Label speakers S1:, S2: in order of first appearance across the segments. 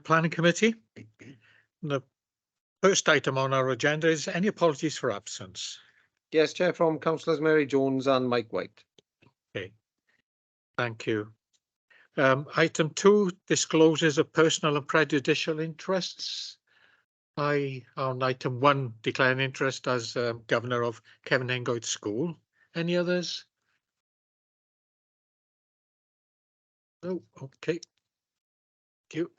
S1: Planning Committee. The first item on our agenda is any apologies for absence.
S2: Yes, Chair, from Councillors Mary Jones and Mike White.
S1: Okay, thank you. Item 2, disclosures of personal and prejudicial interests. I, on item 1, declare an interest as Governor of Kevin Hengoyd School. Any others? No, okay. Thank you.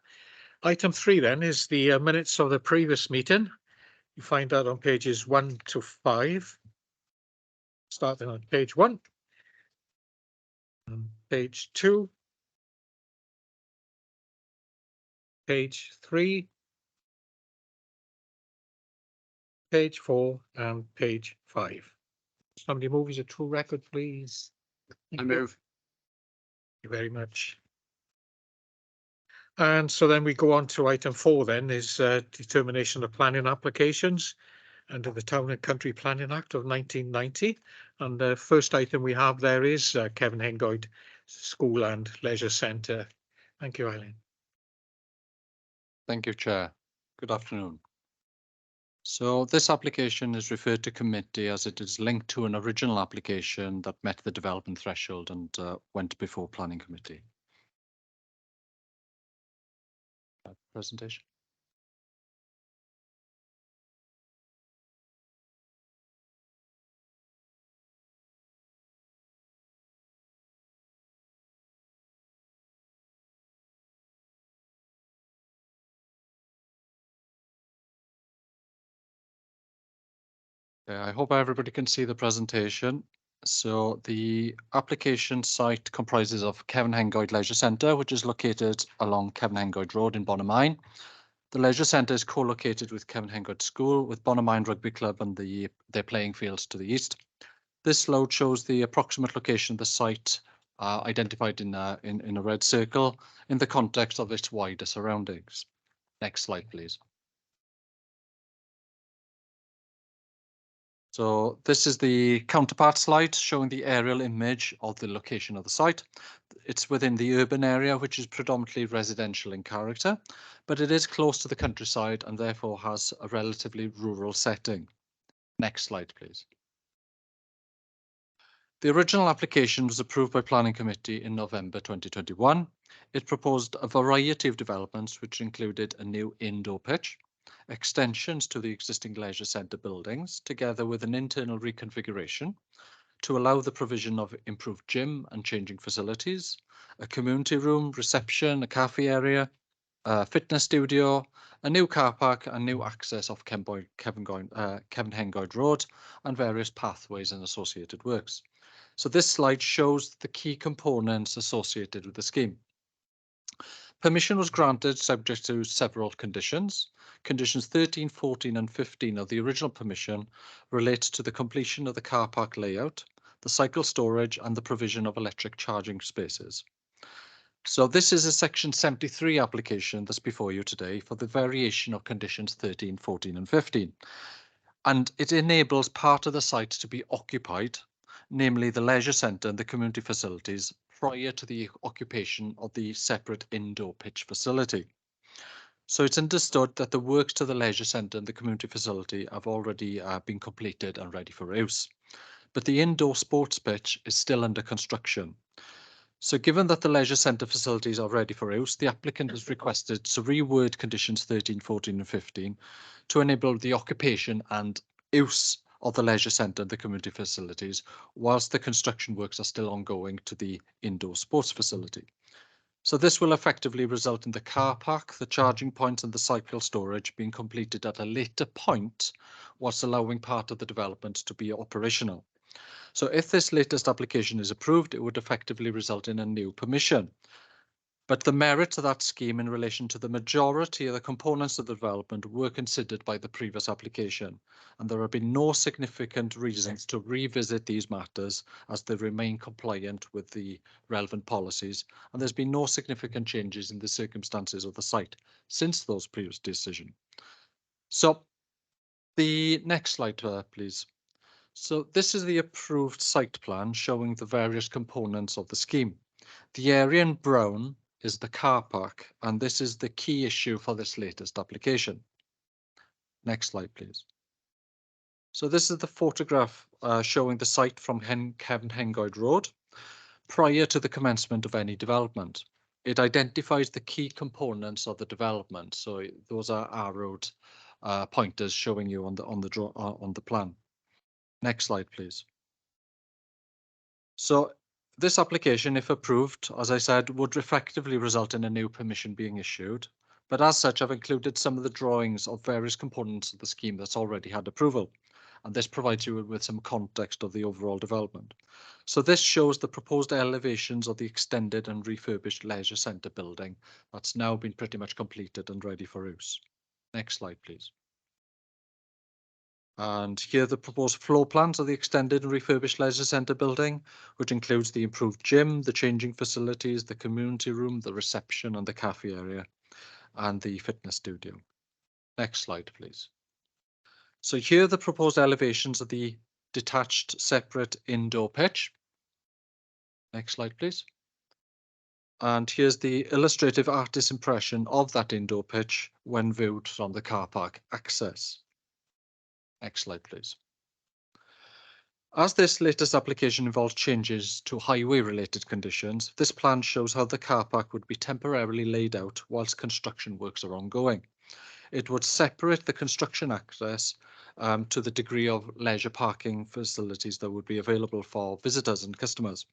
S1: Item 3 then is the minutes of the previous meeting. You find that on pages 1 to 5. Starting on page 1. Page 2. Page 3. Page 4 and page 5. Somebody move as a true record, please.
S2: I move.
S1: Thank you very much. And so then we go on to item 4 then is determination of planning applications under the Town and Country Planning Act of 1990. And the first item we have there is Kevin Hengoyd School and Leisure Centre. Thank you, Eileen.
S3: Thank you, Chair. Good afternoon. So this application is referred to committee as it is linked to an original application that met the development threshold and went before Planning Committee. Presentation. I hope everybody can see the presentation. So the application site comprises of Kevin Hengoyd Leisure Centre, which is located along Kevin Hengoyd Road in Bonamine. The Leisure Centre is co-located with Kevin Hengoyd School, with Bonamine Rugby Club and their playing fields to the east. This slide shows the approximate location of the site identified in a red circle in the context of its wider surroundings. Next slide, please. So this is the counterpart slide showing the aerial image of the location of the site. It's within the urban area, which is predominantly residential in character, but it is close to the countryside and therefore has a relatively rural setting. Next slide, please. The original application was approved by Planning Committee in November 2021. It proposed a variety of developments, which included a new indoor pitch, extensions to the existing leisure centre buildings, together with an internal reconfiguration to allow the provision of improved gym and changing facilities, a community room, reception, a cafe area, a fitness studio, a new car park, and new access off Kevin Hengoyd Road, and various pathways and associated works. So this slide shows the key components associated with the scheme. Permission was granted subject to several conditions. Conditions 13, 14 and 15 of the original permission relate to the completion of the car park layout, the cycle storage and the provision of electric charging spaces. So this is a section 73 application that's before you today for the variation of conditions 13, 14 and 15. And it enables part of the site to be occupied, namely the leisure centre and the community facilities, prior to the occupation of the separate indoor pitch facility. So it's understood that the works to the leisure centre and the community facility have already been completed and ready for use. But the indoor sports pitch is still under construction. So given that the leisure centre facilities are ready for use, the applicant has requested to reword conditions 13, 14 and 15 to enable the occupation and use of the leisure centre and the community facilities whilst the construction works are still ongoing to the indoor sports facility. So this will effectively result in the car park, the charging points and the cycle storage being completed at a later point, whilst allowing part of the development to be operational. So if this latest application is approved, it would effectively result in a new permission. But the merits of that scheme in relation to the majority of the components of the development were considered by the previous application, and there have been no significant reasons to revisit these matters as they remain compliant with the relevant policies, and there's been no significant changes in the circumstances of the site since those previous decisions. So the next slide, please. So this is the approved site plan showing the various components of the scheme. The area in brown is the car park, and this is the key issue for this latest application. Next slide, please. So this is the photograph showing the site from Kevin Hengoyd Road prior to the commencement of any development. It identifies the key components of the development. So those are arrowed pointers showing you on the plan. Next slide, please. So this application, if approved, as I said, would effectively result in a new permission being issued. But as such, I've included some of the drawings of various components of the scheme that's already had approval. And this provides you with some context of the overall development. So this shows the proposed elevations of the extended and refurbished leisure centre building that's now been pretty much completed and ready for use. Next slide, please. And here are the proposed floor plans of the extended and refurbished leisure centre building, which includes the improved gym, the changing facilities, the community room, the reception and the cafe area, and the fitness studio. Next slide, please. So here are the proposed elevations of the detached separate indoor pitch. Next slide, please. And here's the illustrative artist's impression of that indoor pitch when viewed from the car park access. Next slide, please. As this latest application involves changes to highway-related conditions, this plan shows how the car park would be temporarily laid out whilst construction works are ongoing. It would separate the construction access to the degree of leisure parking facilities that would be available for visitors and customers.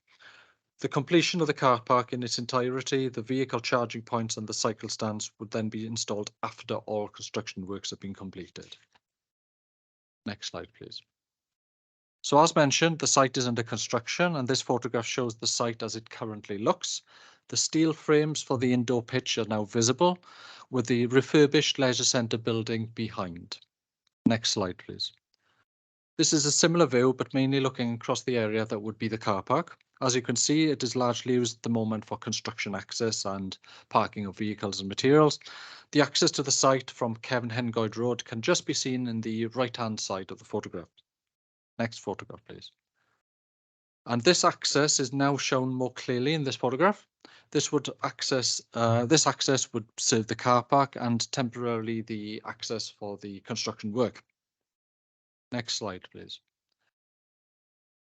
S3: The completion of the car park in its entirety, the vehicle charging points and the cycle stands would then be installed after all construction works have been completed. Next slide, please. So as mentioned, the site is under construction and this photograph shows the site as it currently looks. The steel frames for the indoor pitch are now visible with the refurbished leisure centre building behind. Next slide, please. This is a similar view, but mainly looking across the area that would be the car park. As you can see, it is largely used at the moment for construction access and parking of vehicles and materials. The access to the site from Kevin Hengoyd Road can just be seen in the right-hand side of the photograph. Next photograph, please. And this access is now shown more clearly in this photograph. This access would serve the car park and temporarily the access for the construction work. Next slide, please.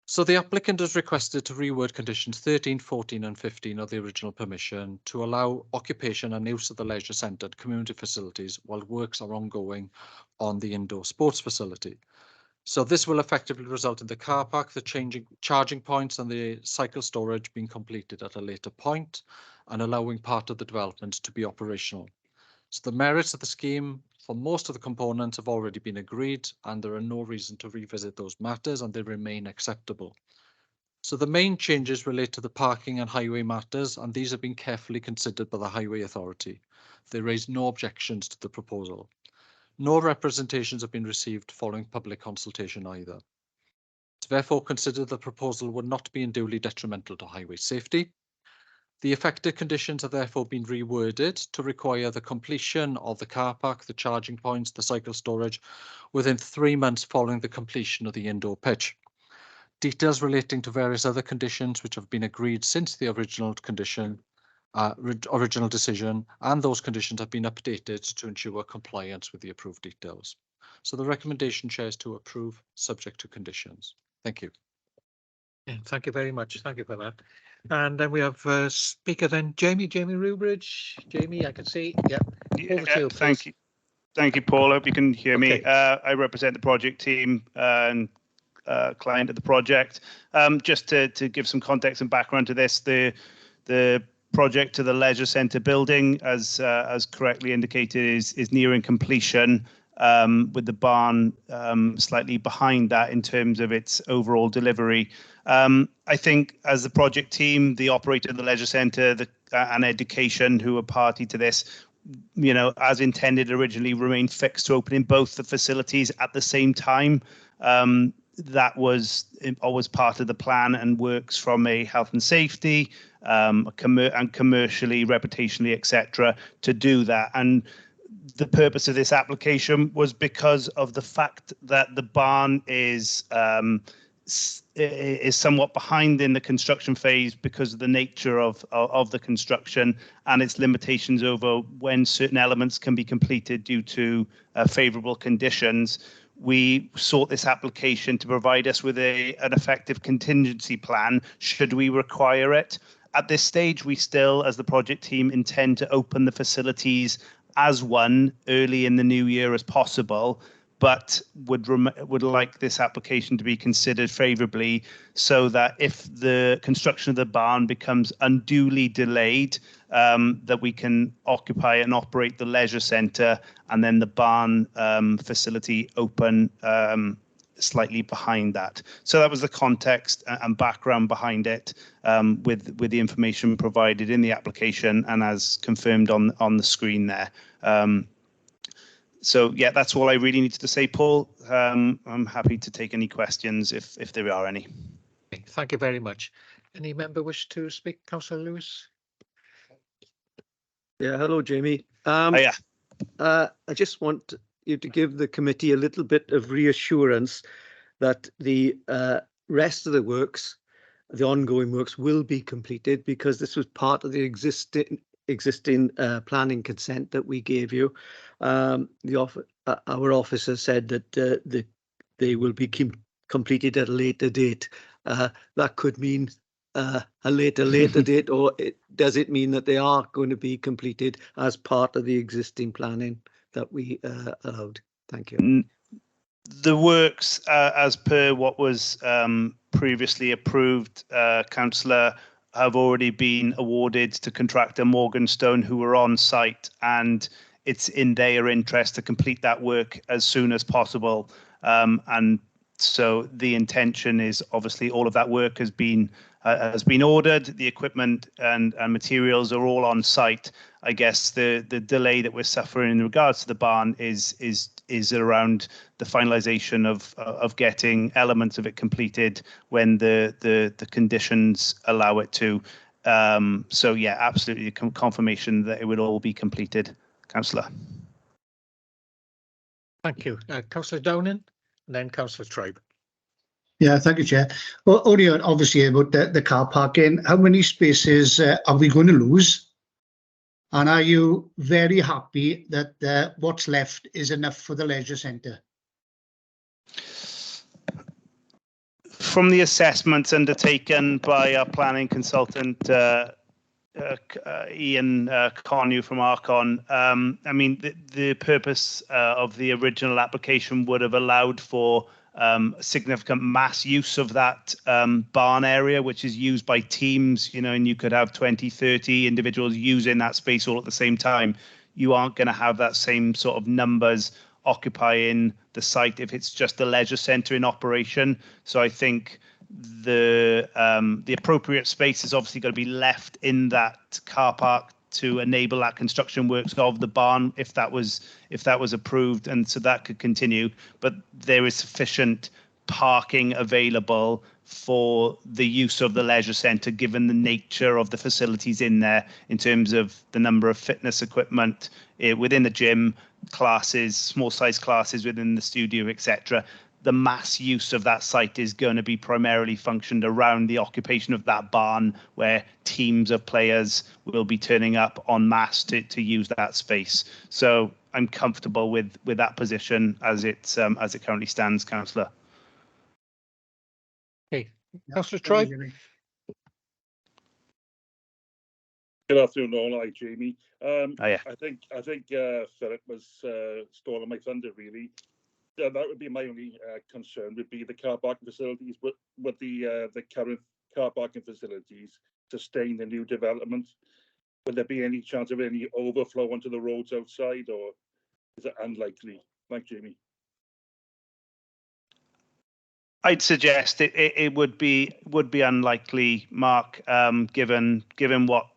S3: So the applicant has requested to reword conditions 13, 14 and 15 of the original permission to allow occupation and use of the leisure centre and community facilities while works are ongoing on the indoor sports facility. So this will effectively result in the car park, the charging points and the cycle storage being completed at a later point and allowing part of the development to be operational. So the merits of the scheme for most of the components have already been agreed and there are no reason to revisit those matters and they remain acceptable. So the main changes relate to the parking and highway matters and these have been carefully considered by the Highway Authority. They raised no objections to the proposal. No representations have been received following public consultation either. It's therefore considered the proposal would not be unduly detrimental to highway safety. The affected conditions have therefore been reworded to require the completion of the car park, the charging points, the cycle storage within 3 months following the completion of the indoor pitch. Details relating to various other conditions which have been agreed since the original decision and those conditions have been updated to ensure compliance with the approved details. So the recommendation, Chair, is to approve subject to conditions. Thank you.
S1: Yeah, thank you very much. Thank you for that. And then we have speaker then, Jamie Rewbridge. Jamie, I can see. Yeah. Over to you,
S4: thank you. Thank you, Paul. I hope you can hear
S1: Okay.
S4: me. I represent the project team and client of the project. Just to give some context and background to this, the project to the leisure centre building, as correctly indicated, is nearing completion, with the barn slightly behind that in terms of its overall delivery. I think as the project team, the operator of the leisure centre and education who are party to this, you know, as intended originally, remain fixed to opening both the facilities at the same time. That was always part of the plan and works from a health and safety and commercially, reputationally, etc. to do that. And the purpose of this application was because of the fact that the barn is is somewhat behind in the construction phase because of the nature of the construction and its limitations over when certain elements can be completed due to favourable conditions. We sought this application to provide us with an effective contingency plan should we require it. At this stage, we still, as the project team, intend to open the facilities as one early in the new year as possible, but would like this application to be considered favourably so that if the construction of the barn becomes unduly delayed, that we can occupy and operate the leisure centre and then the barn facility open slightly behind that. So that was the context and background behind it, with the information provided in the application and as confirmed on the screen there. So yeah, that's all I really needed to say, Paul. I'm happy to take any questions if there are any.
S1: Okay, thank you very much. Any member wish to speak? Councillor Lewis?
S2: Yeah, hello, Jamie.
S4: Yeah.
S2: I just want you to give the committee a little bit of reassurance that the rest of the works, the ongoing works, will be completed because this was part of the existing planning consent that we gave you. Our officer said that they will be completed at a later date. That could mean a later date, or does it mean that they are going to be completed as part of the existing planning that we allowed? Thank you.
S4: The works, as per what was previously approved, Councillor, have already been awarded to contractor Morganstone, who were on site, and it's in their interest to complete that work as soon as possible. And so the intention is obviously all of that work has been ordered. The equipment and materials are all on site. I guess the delay that we're suffering in regards to the barn is around the finalisation of getting elements of it completed when the conditions allow it to. So yeah, absolutely confirmation that it would all be completed, Councillor.
S1: Thank you. Councillor Downing and then Councillor Tribe.
S5: Yeah, thank you, Chair. Well, only obviously about the car parking. How many spaces are we going to lose? And are you very happy that what's left is enough for the leisure centre?
S4: From the assessments undertaken by our planning consultant, Ian Connew from Arcon, I mean, the purpose of the original application would have allowed for significant mass use of that barn area, which is used by teams, and you could have 20, 30 individuals using that space all at the same time. You aren't going to have that same sort of numbers occupying the site if it's just a leisure centre in operation. So I think the appropriate space is obviously going to be left in that car park to enable that construction works of the barn if that was approved, and so that could continue. But there is sufficient parking available for the use of the leisure centre, given the nature of the facilities in there, in terms of the number of fitness equipment within the gym, classes, small size classes within the studio, etc. The mass use of that site is going to be primarily functioned around the occupation of that barn, where teams of players will be turning up en masse to use that space. So I'm comfortable with that position as it currently stands, Councillor.
S1: Okay, Councillor Tribe.
S6: Good afternoon, all. Hi, Jamie.
S4: Yeah.
S6: I think Philip was stealing my thunder, really. That would be my only concern, would be the car parking facilities. Would the current car parking facilities sustain the new development? Would there be any chance of any overflow onto the roads outside, or is it unlikely? Thank you, Jamie.
S4: I'd suggest it would be unlikely, Mark, given what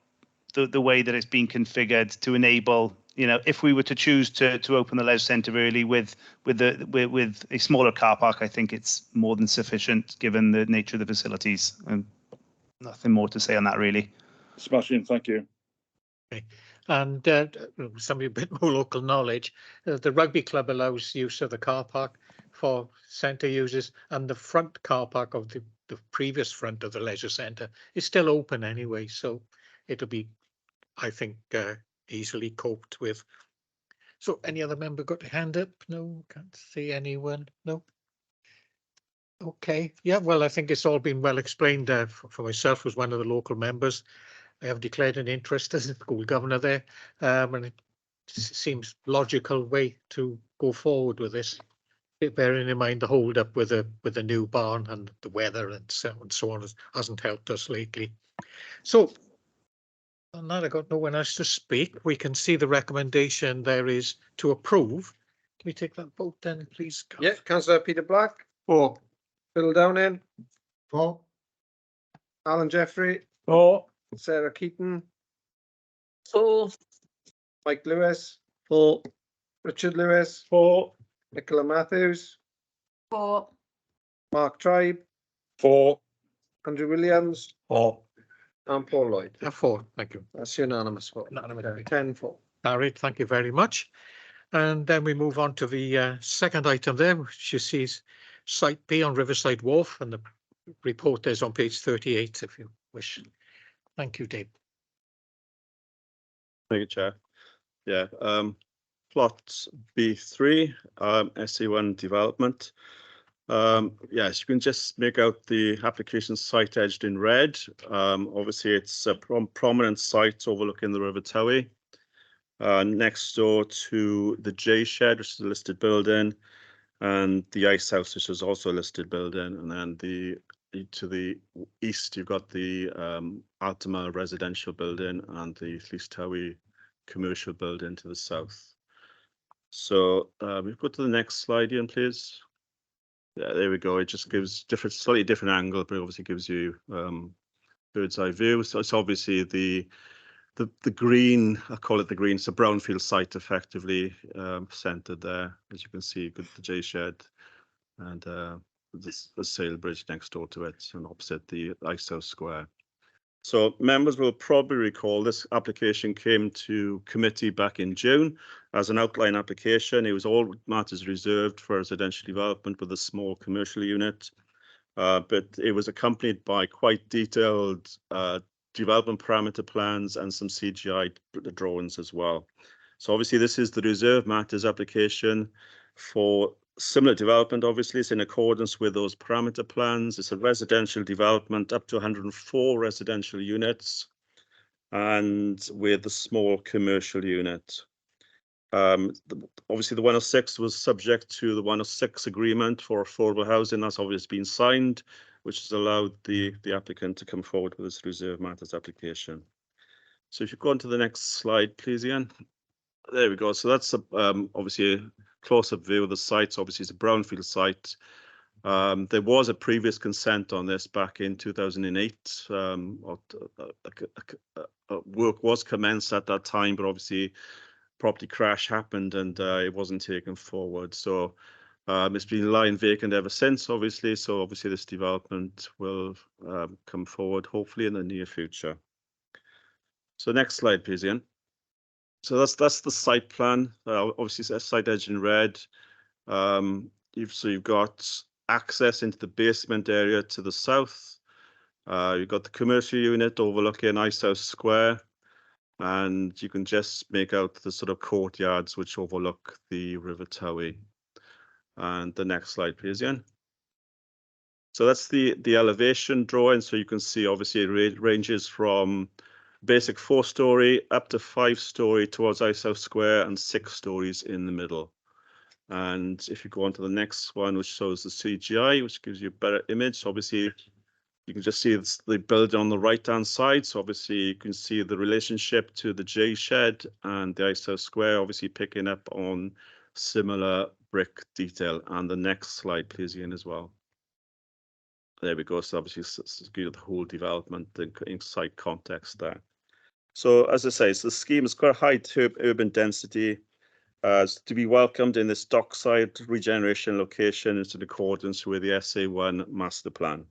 S4: the way that it's been configured to enable, if we were to choose to open the leisure centre early with a smaller car park, I think it's more than sufficient given the nature of the facilities. And nothing more to say on that, really.
S6: Smashing, thank you.
S1: Okay. And some of a bit more local knowledge. The rugby club allows use of the car park for centre users, and the front car park of the previous front of the leisure centre is still open anyway, so it'll be, I think, easily coped with. So any other member got a hand up? No, can't see anyone. No. Okay, yeah, well, I think it's all been well explained. For myself, as one of the local members, I have declared an interest as a school governor there, and it seems logical way to go forward with this, bearing in mind the hold up with the new barn and the weather and so on hasn't helped us lately. So on that, I got no one else to speak. We can see the recommendation there is to approve. Can we take that vote then, please? Gav?
S7: Yeah, Councillor Peter Black,
S2: For.
S7: Phil Downing,
S5: For.
S7: Alan Jeffrey,
S6: For.
S7: Sarah Keaton,
S8: For.
S7: Mike Lewis,
S2: For.
S7: Richard Lewis,
S6: For.
S7: Nicola Matthews,
S8: For.
S7: Mark Tribe,
S6: For.
S7: Andrew Williams,
S1: For.
S7: and Paul Lloyd.
S1: For. Thank you.
S7: That's unanimous vote.
S1: Unanimous.
S7: 10-4.
S1: Carried. Thank you very much. And then we move on to the second item there, which you see is Site B on Riverside Wharf, and the report is on page 38, if you wish. Thank you, Dave.
S9: Thank you, Chair. Yeah, plot B3, SE1 development. Yes, you can just make out the application site edged in red. Obviously, it's a prominent site overlooking the River Towie. Next door to the J Shed, which is a listed building, and the Ice House, which is also a listed building, and then to the east, you've got the Altima residential building and the Llys Towie commercial building to the south. So we go to the next slide, Ian, please. Yeah, there we go. It just gives slightly different angle, but it obviously gives you bird's eye view. So it's obviously the green, I call it the green, it's a brownfield site effectively centered there. As you can see, you've got the J Shed and the sail bridge next door to it and opposite the Ice House Square. So members will probably recall this application came to committee back in June as an outline application. It was all matters reserved for residential development with a small commercial unit, but it was accompanied by quite detailed development parameter plans and some CGI drawings as well. So obviously this is the reserve matters application for similar development. Obviously it's in accordance with those parameter plans. It's a residential development up to 104 residential units and with a small commercial unit. Obviously the 106 was subject to the 106 agreement for affordable housing. That's obviously been signed, which has allowed the applicant to come forward with this reserve matters application. So if you go on to the next slide, please, Ian. There we go. So that's obviously a close-up view of the site. So obviously it's a brownfield site. There was a previous consent on this back in 2008. Work was commenced at that time, but obviously property crash happened and it wasn't taken forward. So it's been lying vacant ever since, obviously. So obviously this development will come forward, hopefully in the near future. So next slide, please, Ian. So that's the site plan. Obviously, it's a site edge in red. You've got access into the basement area to the south. You've got the commercial unit overlooking Ice House Square, and you can just make out the sort of courtyards which overlook the River Towie. And the next slide, please, Ian. So that's the elevation drawing. So you can see, obviously, it ranges from basic 4-story up to 5-story towards Ice House Square and 6 stories in the middle. And if you go on to the next one, which shows the CGI, which gives you a better image, obviously you can just see the building on the right-hand side. So obviously you can see the relationship to the J Shed and the Ice House Square, obviously picking up on similar brick detail. And the next slide, please, Ian, as well. There we go. So obviously it's good the whole development in site context there. So as I say, so the scheme has got a high urban density to be welcomed in this dockside regeneration location. It's in accordance with the SA1 master plan.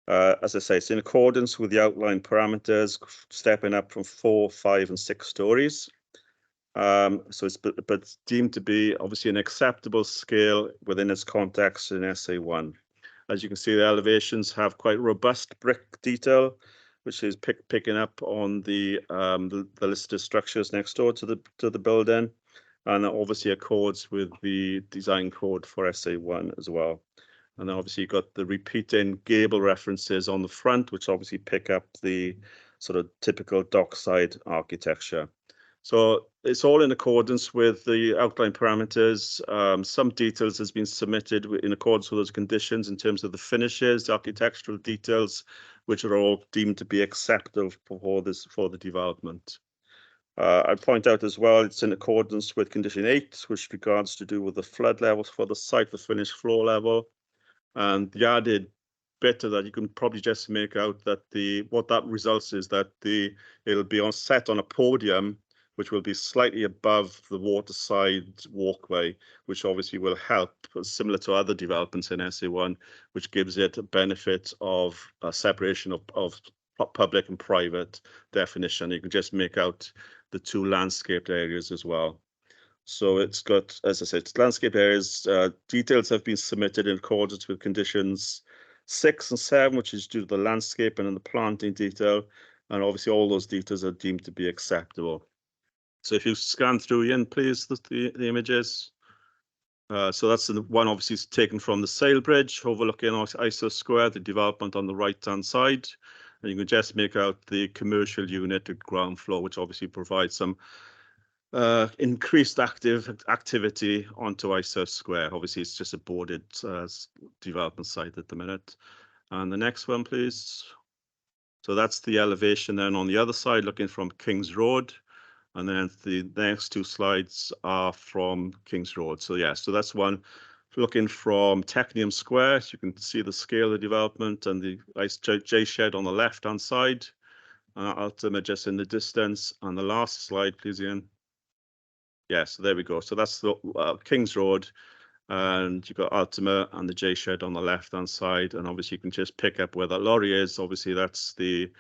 S9: As I say, it's in accordance with the outline parameters, stepping up from 4, 5 and 6 stories. So it's but it's deemed to be obviously an acceptable scale within its context in SA1. As you can see, the elevations have quite robust brick detail, which is picking up on the listed structures next door to the building, and that obviously accords with the design code for SA1 as well. And then obviously you've got the repeating gable references on the front, which obviously pick up the sort of typical dockside architecture. So it's all in accordance with the outline parameters. Some details has been submitted in accordance with those conditions in terms of the finishes, the architectural details, which are all deemed to be acceptable for the development. I point out as well, it's in accordance with condition 8, which regards to do with the flood levels for the site, the finished floor level. And the added bit of that, you can probably just make out that what that results is that it'll be set on a podium, which will be slightly above the waterside walkway, which obviously will help, similar to other developments in SA1, which gives it a benefit of a separation of public and private definition. You can just make out the two landscaped areas as well. So it's got, as I said, landscape areas. Details have been submitted in accordance with conditions 6 and 7, which is due to the landscape and the planting detail. And obviously all those details are deemed to be acceptable. So if you scan through, Ian, please, the images. So that's the one obviously taken from the sail bridge overlooking ISO Square, the development on the right-hand side. And you can just make out the commercial unit at ground floor, which obviously provides some increased activity onto ISO Square. Obviously, it's just a boarded development site at the minute. And the next one, please. So that's the elevation then on the other side, looking from King's Road. And then the next two slides are from King's Road. So yeah, so that's one looking from Technium Square. You can see the scale of the development and the J shed on the left-hand side. Ultima just in the distance. And the last slide, please, Ian. Yeah, so there we go. So that's the King's Road, and you've got Ultima and the J shed on the left-hand side. And obviously you can just pick up where that lorry is. Obviously that's the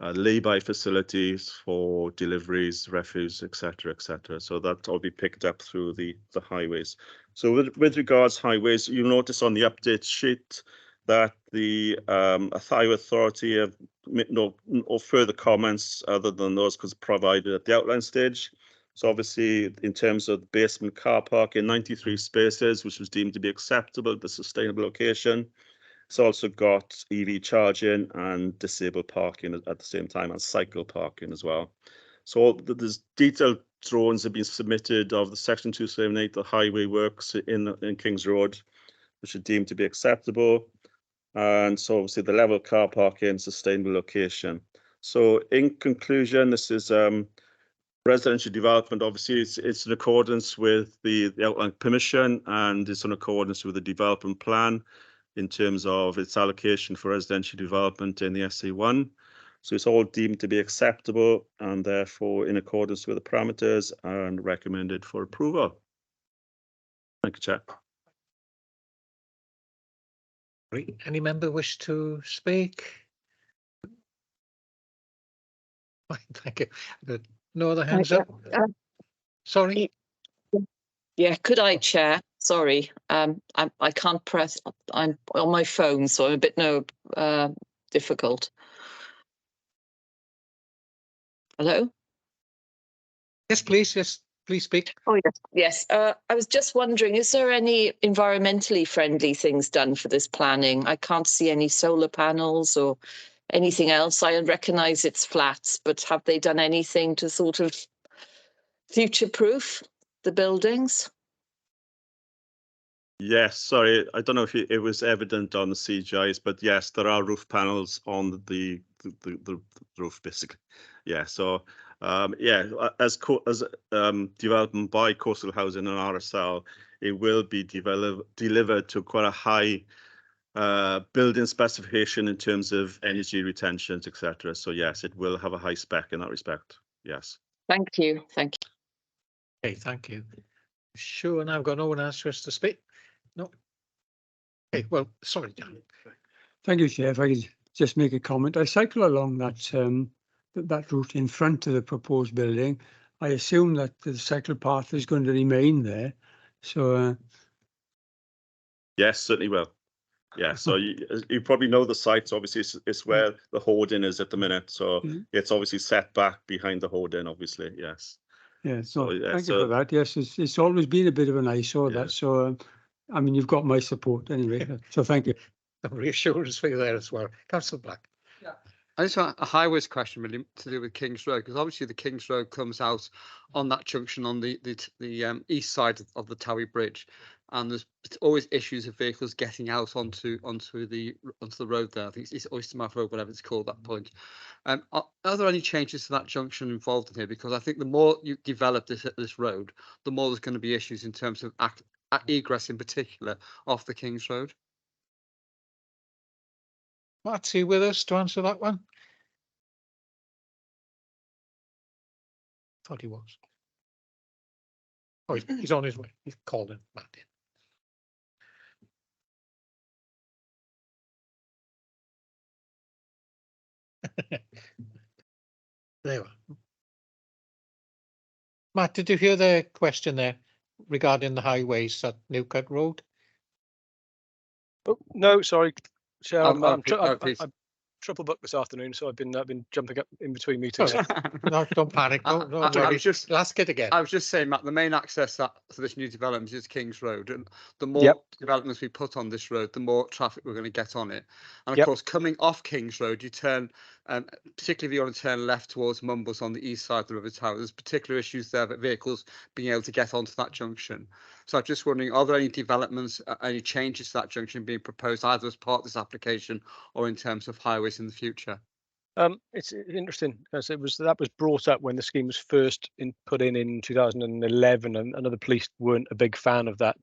S9: lay-by facilities for deliveries, refuse, etc., etc. So that will be picked up through the highways. So with regards highways, you'll notice on the update sheet that the highway authority have no further comments other than those because provided at the outline stage. So obviously, in terms of the basement car park in 93 spaces, which was deemed to be acceptable at the sustainable location. It's also got EV charging and disabled parking at the same time, and cycle parking as well. So there's detailed drawings have been submitted of the section 278, the highway works in King's Road, which are deemed to be acceptable. And so obviously the level car parking, sustainable location. So in conclusion, this is residential development. Obviously it's in accordance with the outline permission, and it's in accordance with the development plan in terms of its allocation for residential development in the SA1. So it's all deemed to be acceptable and therefore in accordance with the parameters and recommended for approval. Thank you, Chair.
S1: Any member wish to speak? Thank you. No other hands up? Sorry?
S8: Yeah, could I, Chair? Sorry, I can't press. I'm on my phone, so I'm a bit difficult. Hello?
S1: Yes, please. Yes, please speak.
S8: Oh, yes. Yes. I was just wondering, is there any environmentally friendly things done for this planning? I can't see any solar panels or anything else. I recognise it's flats, but have they done anything to sort of future-proof the buildings?
S9: Yes, sorry, I don't know if it was evident on the CGIs, but yes, there are roof panels on the roof, basically. Yeah, so yeah, as development by Coastal Housing and RSL, it will be delivered to quite a high building specification in terms of energy retentions, etc. So yes, it will have a high spec in that respect. Yes.
S8: Thank you. Thank you.
S1: Okay, thank you. Sure, and I've got no one else who has to speak. No. Okay, well, sorry, John.
S10: Thank you, Chair. If I could just make a comment. I cycle along that that route in front of the proposed building, I assume that the cycle path is going to remain there. So
S9: Yes, certainly will. Yeah, so you probably know the site. Obviously, it's where the hoarding is at the minute. So it's obviously set back behind the hoarding, obviously. Yes.
S10: yeah, so
S9: yeah,
S10: thank you for that. Yes, it's always been a bit of an eyesore,
S9: Yeah.
S10: that. So I mean, you've got my support anyway. So thank you.
S1: Some reassurance for you there as well. Councillor Black.
S11: I just want a highways question really to do with King's Road, because obviously the King's Road comes out on that junction on the east side of the Towie Bridge, and there's always issues of vehicles getting out onto the road there. I think it's Oystermouth Road, whatever it's called at that point. Are there any changes to that junction involved in here? Because I think the more you develop this road, the more there's going to be issues in terms of egress, in particular, off the King's Road.
S1: Matt's he with us to answer that one? Thought he was. Oh, he's on his way. He's calling Matt in. There you are. Matt, did you hear the question there regarding the highways at Newcut Road?
S12: Oh, no, sorry, Chair. I'm
S11: Please.
S12: triple booked this afternoon, so I've been jumping up in between meetings.
S1: No, don't panic. Don't worry. Ask it again.
S11: I was just saying, Matt, the main access to this new development is King's Road, and the more developments we put on this road, the more traffic we're going to get on it. And of course, coming off King's Road, you turn, particularly if you want to turn left towards Mumbles on the east side of the River Tower, there's particular issues there with vehicles being able to get onto that junction. So I'm just wondering, are there any developments, any changes to that junction being proposed either as part of this application or in terms of highways in the future?
S12: It's interesting because that was brought up when the scheme was first put in 2011, and the police weren't a big fan of that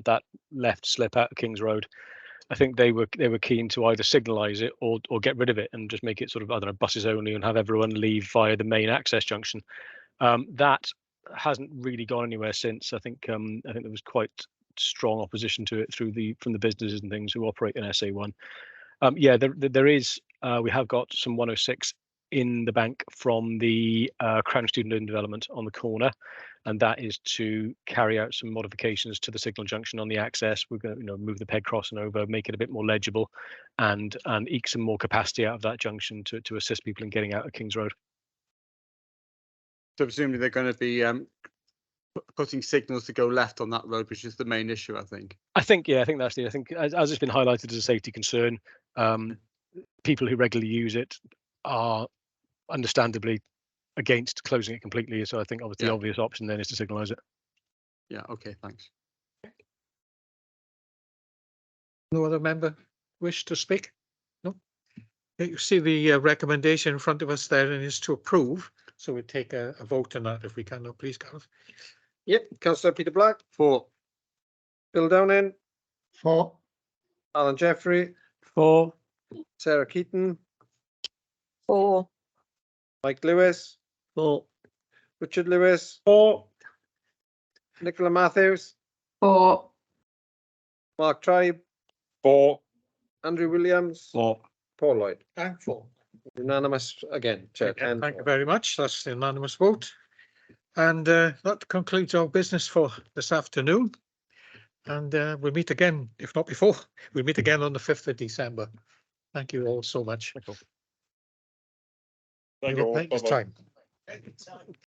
S12: that left slip out of King's Road. I think they were keen to either signalise it or get rid of it and just make it sort of, I don't know, buses only and have everyone leave via the main access junction. That hasn't really gone anywhere since. I think there was quite strong opposition to it from the businesses and things who operate in SA1. Yeah, there is. We have got some 106 in the bank from the Crown Student Living Development on the corner, and that is to carry out some modifications to the signal junction on the access. We're going to move the peg crossing over, make it a bit more legible, and eke some more capacity out of that junction to assist people in getting out of King's Road.
S11: So presumably they're going to be putting signals to go left on that road, which is the main issue, I think. I think that's I think as it's been highlighted as a safety concern, people who regularly use it are understandably against closing it completely. So I think obviously the obvious option then is to signalise it. Yeah. Okay. Thanks.
S1: No other member wish to speak? No. You see the recommendation in front of us there, and is to approve. So we take a vote on that if we can. No, please, Gareth.
S7: Yep. Councillor Peter Black.
S11: 4.
S7: Bill Downing.
S5: 4.
S7: Alan Jeffrey.
S10: 4.
S7: Sarah Keaton.
S8: 4.
S7: Mike Lewis.
S2: 4.
S7: Richard Lewis.
S10: 4.
S7: Nicola Matthews.
S8: 4.
S7: Mark Tribe.
S6: 4.
S7: Andrew Williams.
S10: 4.
S7: Paul Lloyd.
S1: And 4.
S7: Unanimous again, Chair.
S1: Thank you very much. That's the unanimous vote. And that concludes our business for this afternoon. And we'll meet again, if not before. We'll meet again on the 5th of December. Thank you all so much.
S6: Thank you all.
S1: Thank you.
S6: Bye-bye.
S1: Time.